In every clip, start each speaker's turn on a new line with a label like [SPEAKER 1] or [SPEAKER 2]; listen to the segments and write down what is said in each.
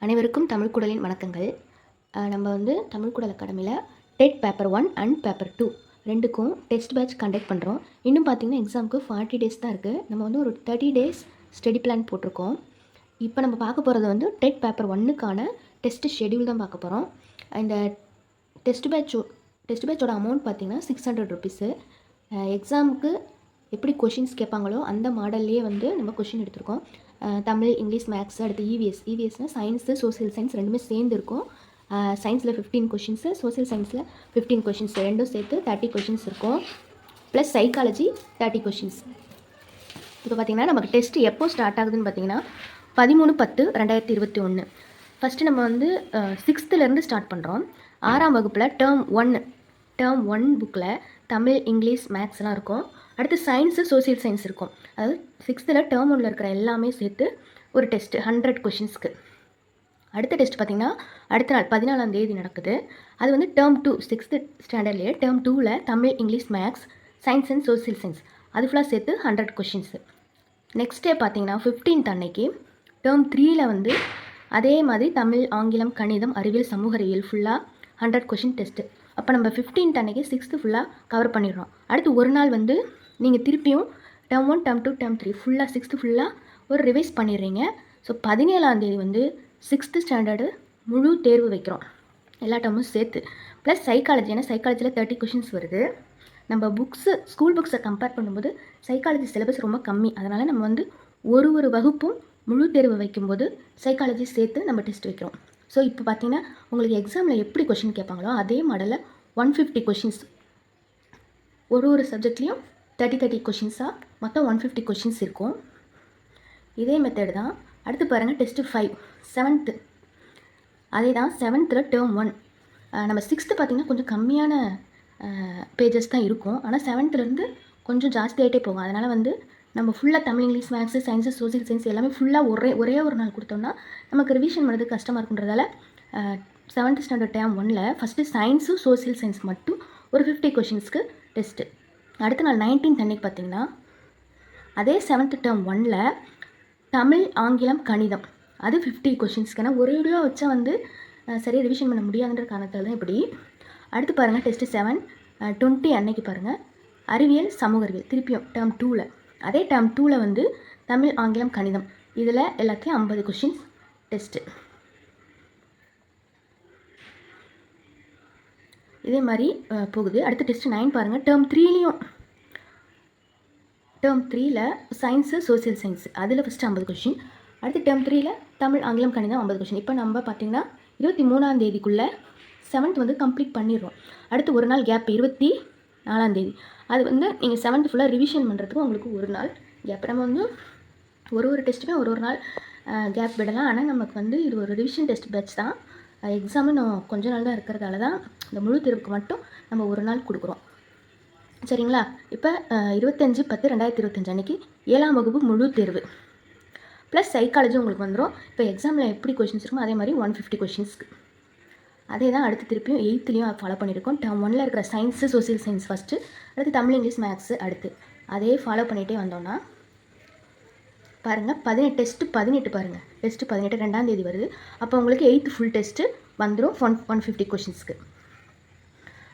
[SPEAKER 1] அனைவருக்கும் தமிழ் குடலின் வணக்கங்கள். நம்ம வந்து தமிழ் குடல் அகாடமியில் டெட் பேப்பர் 1 அண்ட் பேப்பர் 2 ரெண்டுக்கும் டெஸ்ட் பேட்ச் கண்டக்ட் பண்ணுறோம். இன்னும் பார்த்திங்கன்னா எக்ஸாமுக்கு 40 டேஸ் தான் இருக்குது. நம்ம வந்து ஒரு 30 டேஸ் ஸ்டடி பிளான் போட்டிருக்கோம். இப்போ நம்ம பார்க்க போகிறது வந்து டெட் பேப்பர் 1க்கான டெஸ்ட் ஷெடியூல் தான் பார்க்க போகிறோம். இந்த டெஸ்ட் பேட்சோட அமௌண்ட் பார்த்திங்கன்னா 600 ருபீஸு. எக்ஸாமுக்கு எப்படி கொஷின்ஸ் கேட்பாங்களோ அந்த மாடல்லையே வந்து நம்ம கொஷின் எடுத்திருக்கோம். தமிழ், இங்கிலீஷ், மேக்ஸ், அடுத்து இவிஎஸ்னால் சயின்ஸு, சோசியல் சயின்ஸ் ரெண்டுமே சேர்ந்து இருக்கும். சயின்ஸில் 15 கொஷின்ஸு, சோசியல் சயின்ஸில் 15 கொஷின்ஸ் ரெண்டும் சேர்த்து 30 கொஷின்ஸ் இருக்கும். Plus psychology 30 questions. இப்போ பார்த்திங்கன்னா நமக்கு டெஸ்ட்டு எப்போ ஸ்டார்ட் ஆகுதுன்னு பார்த்திங்கன்னா 13/10/2021. ஃபஸ்ட்டு நம்ம வந்து 6th ஸ்டார்ட் பண்ணுறோம். 6ஆம் வகுப்பில் டேர்ம் ஒன் புக்கில் தமிழ், இங்கிலீஷ், மேக்ஸ்லாம் இருக்கும். அடுத்து சயின்ஸு, சோசியல் சயின்ஸ் இருக்கும். அதாவது 6th டேர்ம் 1 இருக்கிற எல்லாமே சேர்த்து ஒரு டெஸ்ட்டு 100 கொஷின்ஸ்க்கு. அடுத்த டெஸ்ட் பார்த்திங்கன்னா அடுத்த நாள் 14ஆம் தேதி நடக்குது. அது வந்து டேர்ம் 2 6th ஸ்டாண்டர்ட்லேயே டேர்ம் 2ல் Tamil, English, maths, science and social science அது ஃபுல்லாக சேர்த்து 100 கொஷின்ஸு. நெக்ஸ்ட் டே பார்த்திங்கன்னா 15th அன்னைக்கு டேர்ம் 3ல் வந்து அதே மாதிரி தமிழ், ஆங்கிலம், கணிதம், அறிவியல், சமூக அறிவியல் ஃபுல்லாக 100 கொஷின் டெஸ்ட்டு. அப்போ நம்ம 15th அன்னைக்கு 6th ஃபுல்லாக கவர் பண்ணிடுறோம். அடுத்து ஒரு நாள் வந்து நீங்கள் திருப்பியும் டேர்ம் 1, டேர்ம் 2, டேர்ம் 3 ஃபுல்லாக 6th ஃபுல்லாக ஒரு ரிவைஸ் பண்ணிடுறீங்க. ஸோ 17ஆம் தேதி வந்து 6th ஸ்டாண்டர்டு முழு தேர்வு வைக்கிறோம், எல்லா டேர்மும் சேர்த்து. ப்ளஸ் சைக்காலஜி, ஏன்னா சைக்காலஜியில் 30 கொஷின்ஸ் வருது. நம்ம ஸ்கூல் புக்ஸை கம்பேர் பண்ணும்போது சைக்காலஜி சிலபஸ் ரொம்ப கம்மி. அதனால் நம்ம வந்து ஒரு வகுப்பும் முழு தேர்வு வைக்கும்போது சைக்காலஜி சேர்த்து நம்ம டெஸ்ட் வைக்கிறோம். ஸோ இப்போ பார்த்தீங்கன்னா உங்களுக்கு எக்ஸாமில் எப்படி கொஷின் கேட்பாங்களோ அதே மாடலில் 150 கொஷின்ஸ், ஒரு சப்ஜெக்ட்லேயும் 30 கொஷின்ஸாக மொத்தம் 150 கொஷின்ஸ் இருக்கும். இதே மெத்தட் தான். அடுத்து பாருங்கள் டெஸ்ட்டு 5 7th. அதே தான் 7th டேர்ம் 1. நம்ம 6th பார்த்திங்கன்னா கொஞ்சம் கம்மியான பேஜஸ் தான் இருக்கும். ஆனால் 7th கொஞ்சம் ஜாஸ்தியாகிட்டே போகும். அதனால் வந்து நம்ம ஃபுல்லாக Tamil, English, maths, science, social science எல்லாமே ஃபுல்லாக ஒரே ஒரு நாள் கொடுத்தோம்னா நமக்கு ரிவிஷன் பண்ணுறது கஷ்டமாக இருக்குன்றதால 7th ஸ்டாண்டர்ட் டேர்ம் 1ல் ஃபஸ்ட்டு சயின்ஸு, சோசியல் சயின்ஸ் மட்டும் ஒரு 50 கொஷின்ஸ்க்கு டெஸ்ட்டு. அடுத்த நாள் 19th அன்னைக்கு பார்த்திங்கன்னா அதே 7th டேர்ம் 1ல் தமிழ், ஆங்கிலம், கணிதம் அது 50 கொஷின்ஸ்க்கு. ஏன்னா ஒரே வச்சா வந்து சரியாக ரிவிஷன் பண்ண முடியாதுன்ற காரணத்தால் தான் இப்படி. அடுத்து பாருங்கள் டெஸ்ட்டு 7 20 அன்னைக்கு பாருங்கள் அறிவியல், சமூக அறிவியல் திருப்பியும் டேர்ம் 2ல். அதே டேர்ம் 2ல் வந்து தமிழ், ஆங்கிலம், கணிதம் இதில் எல்லாத்தையும் 50 கொஷின்ஸ் டெஸ்ட்டு. இதே மாதிரி போகுது. அடுத்து டெஸ்ட்டு 9 பாருங்கள். டேர்ம் 3ல் சயின்ஸு, சோசியல் சயின்ஸ் அதில் ஃபஸ்ட்டு 50 கொஷின். அடுத்து டேர்ம் 3ல் தமிழ், ஆங்கிலம், கணிதம் 50 கொஷின். இப்போ நம்ம பார்த்திங்கன்னா 23ஆம் தேதிக்குள்ளே 7th வந்து கம்ப்ளீட் பண்ணிடுறோம். அடுத்து ஒரு நாள் கேப் 24ஆம் தேதி. அது வந்து நீங்கள் 7th ஃபுல்லாக ரிவிஷன் பண்ணுறதுக்கு உங்களுக்கு ஒரு நாள் கேப். நம்ம வந்து ஒரு டெஸ்ட்டுமே ஒரு நாள் கேப் விடலாம். ஆனால் நமக்கு வந்து இது ஒரு ரிவிஷன் டெஸ்ட் பேட்ச் தான். எக்ஸாமு இன்னும் கொஞ்ச நாள் தான் இருக்கிறதால தான் இந்த முழு தேர்வுக்கு மட்டும் நம்ம ஒரு நாள் கொடுக்குறோம். சரிங்களா? இப்போ 25/10/2025 அன்றைக்கி 7ஆம் வகுப்பு முழு தேர்வு ப்ளஸ் சைக்காலஜி உங்களுக்கு வந்துடும். இப்போ எக்ஸாமில் எப்படி கொஷின்ஸ் இருக்குமோ அதே மாதிரி 150 கொஷின்ஸ்க்கு. அதே தான் அடுத்து திருப்பியும் 8th ஃபாலோ பண்ணியிருக்கோம். டேர்ம் 1ல் இருக்கிற சயின்ஸு, சோசியல் சயின்ஸ் ஃபஸ்ட்டு, அடுத்து தமிழ், இங்கிலீஷ், மேக்ஸு அடுத்து அதே ஃபாலோ பண்ணிகிட்டே வந்தோன்னா பாருங்கள் 18 பாருங்கள். டெஸ்ட்டு 18 2ஆம் தேதி வருது. அப்போ உங்களுக்கு 8th ஃபுல் டெஸ்ட்டு வந்துடும் 150 கொஷின்ஸ்க்கு.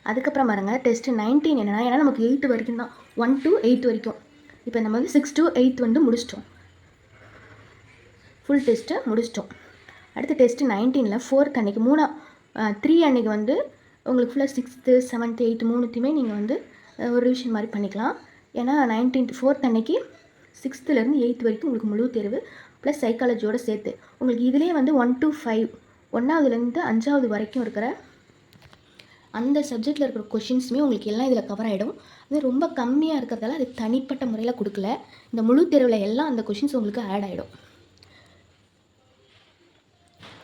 [SPEAKER 1] அதுக்கப்புறம் பாருங்கள் டெஸ்ட்டு 19 என்னென்னா, ஏன்னா நமக்கு 8 வரைக்கும் தான், 1 to 8 வரைக்கும். இப்போ நம்ம வந்து 6 to 8 வந்து முடிச்சிட்டோம், ஃபுல் டெஸ்ட்டு முடிச்சிட்டோம். அடுத்து டெஸ்ட்டு 19ல் 4th அன்றைக்கி 3 அன்றைக்கி வந்து உங்களுக்கு ஃபுல்லாக 6th 7th 8th மூணுத்தையுமே நீங்கள் வந்து ஒரு ரிவிஷன் மாதிரி பண்ணிக்கலாம். ஏன்னா 4th அன்றைக்கி 6th 8th வரைக்கும் உங்களுக்கு முழு தேர்வு ப்ளஸ் சைக்காலஜியோடு சேர்த்து உங்களுக்கு இதிலே வந்து 1 to 5 1ஆவதுலேருந்து 5ஆவது வரைக்கும் இருக்கிற அந்த சப்ஜெக்டில் இருக்கிற கொஷின்ஸுமே உங்களுக்கு எல்லாம் இதில் கவர் ஆகிடும். அது ரொம்ப கம்மியாக இருக்கிறதால அது தனிப்பட்ட முறையில் கொடுக்கல. இந்த முழு தேர்வில் எல்லாம் அந்த கொஷின்ஸ் உங்களுக்கு ஆட் ஆகிடும்.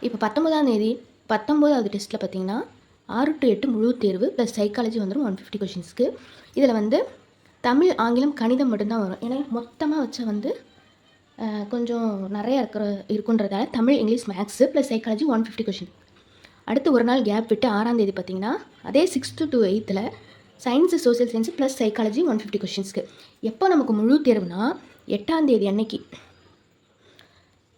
[SPEAKER 1] இப்போ 19ஆம் தேதி 19வது டெஸ்ட்டில் பார்த்திங்கன்னா 6 to 8 முழு தேர்வு ப்ளஸ் சைக்காலஜி வந்துடும் 150 கொஷின்ஸ்க்கு. இதில் வந்து தமிழ், ஆங்கிலம், கணிதம் மட்டும்தான் வரும். ஏன்னா மொத்தமாக வச்சா வந்து கொஞ்சம் நிறையா இருக்குன்றதால Tamil, English, maths plus psychology 150 question. அடுத்து ஒரு நாள் கேப் விட்டு 6ஆம் தேதி பார்த்திங்கன்னா அதே 6th to 8th science, social science plus psychology 150 கொஷின்ஸ்க்கு. எப்போ நமக்கு முழு தேர்வுனா 8ஆம் தேதி அன்னைக்கு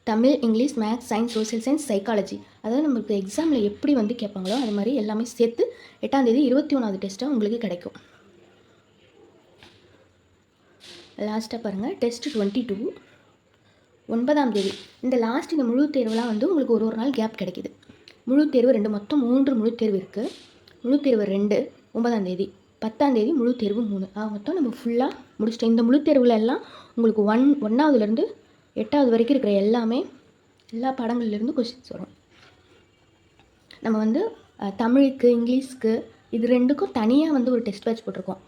[SPEAKER 1] Tamil, English, maths, science, social science, psychology. அதாவது நம்மளுக்கு எக்ஸாமில் எப்படி வந்து கேட்பாங்களோ அது மாதிரி எல்லாமே சேர்த்து 8ஆம் தேதி 21வது டெஸ்ட்டாக உங்களுக்கு கிடைக்கும். லாஸ்ட்டாக பாருங்கள், டெஸ்ட் 22 9ஆம் தேதி. இந்த லாஸ்ட் இந்த முழு தேர்வுலாம் வந்து உங்களுக்கு ஒரு நாள் கேப் கிடைக்கிது. முழு தேர்வு 2, மொத்தம் 3 முழு தேர்வு இருக்குது. முழு தேர்வு 2 9ஆம் தேதி, 10ஆம் தேதி முழு தேர்வு 3. மொத்தம் நம்ம ஃபுல்லாக முடிச்சிட்டோம். இந்த முழு தேர்வில் எல்லாம் உங்களுக்கு 1ஆவதுலேருந்து 8ஆவது வரைக்கும் இருக்கிற எல்லா பாடங்கள்லேருந்து கொஸ்டின்ஸ் வரும். நம்ம வந்து தமிழுக்கு, இங்கிலீஷ்க்கு இது 2க்கும் தனியாக வந்து ஒரு டெஸ்ட் பேட்ச் போட்டிருக்கோம்.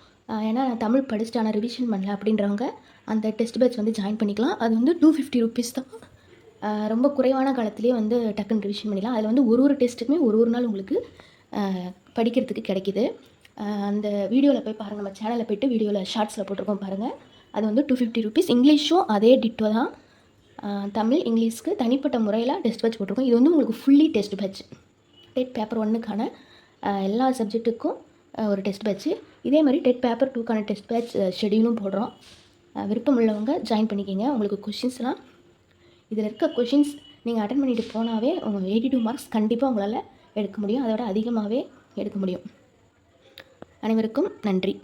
[SPEAKER 1] ஏன்னா நான் தமிழ் படிச்சுட்டு ஆனால் ரிவிஷன் பண்ணல அப்படின்றவங்க அந்த டெஸ்ட் பேட்ச் வந்து ஜாயின் பண்ணிக்கலாம். அது வந்து 250 ருபீஸ் தான். ரொம்ப குறைவான காலத்துலேயே வந்து டக்குன்னு ரிவிஷன் பண்ணிடலாம். அதில் வந்து ஒரு டெஸ்ட்டுக்குமே ஒரு நாள் உங்களுக்கு படிக்கிறதுக்கு கிடைக்கிது. அந்த வீடியோவில் போய் பாருங்கள், நம்ம சேனலில் போய்ட்டு வீடியோவில் ஷார்ட்ஸில் போட்டிருக்கோம் பாருங்கள். அது வந்து 250 ருபீஸ். இங்கிலீஷும் அதே டிட்டோ தான். தமிழ், இங்கிலீஷ்க்கு தனிப்பட்ட முறையில் டெஸ்ட் பேட்ச் போட்டிருக்கோம். இது வந்து உங்களுக்கு fully test batch. TET paper 1க்கான எல்லா சப்ஜெக்ட்டுக்கும் ஒரு டெஸ்ட் பேட்ச்சு. இதே மாதிரி டெட் பேப்பர் 2க்கான டெஸ்ட் பேட்ச் ஷெடியூலும் போடுறோம். விருப்பம் உள்ளவங்க ஜாயின் பண்ணிக்கிங்க. உங்களுக்கு கொஷின்ஸ்லாம் இதில் இருக்க கொஷின்ஸ் நீங்கள் அட்டன் பண்ணிட்டு போனாவே உங்கள் 82 மார்க்ஸ் கண்டிப்பாக உங்களால் எடுக்க முடியும். அதோட அதிகமாகவே எடுக்க முடியும். அனைவருக்கும் நன்றி.